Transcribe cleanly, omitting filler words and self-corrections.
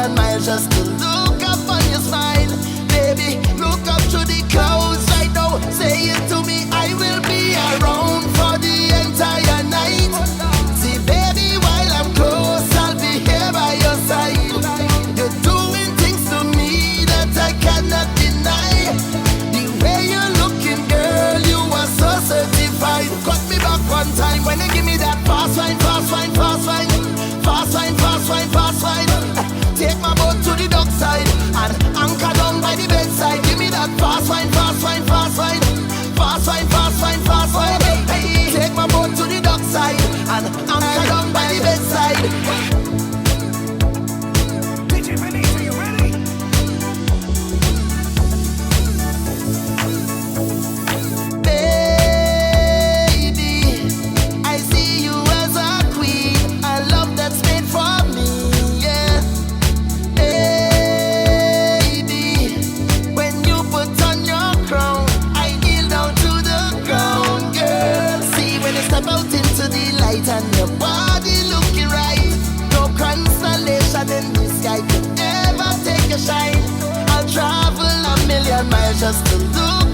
million miles just to look up on your smile. Baby, look up to the clouds right now. Say it to me, I will be around for the entire night. See, baby, while I'm close, I'll be here by your side. You're doing things to me that I cannot deny. The way you're looking, girl, you are so certified. Cut me back one time when you give me that fast wine, fast wine, fast wine. Fast wine, fast wine, fast wine. Take my boat to the dockside and anchor down by the bedside. Give me that fast wine, fast wine, fast wine. Fast wine, fast wine, fast wine. Hey, take my boat to the dockside and anchor down by the bedside. DJ Veneto, you ready? Baby, I see you as a queen, a love that's made for me, yeah. Baby, when you put on your crown, I kneel down to the ground, girl. See, when you step out into the light and your body looking right, no constellation in the sky could ever take a shine. I'll travel a million miles just to look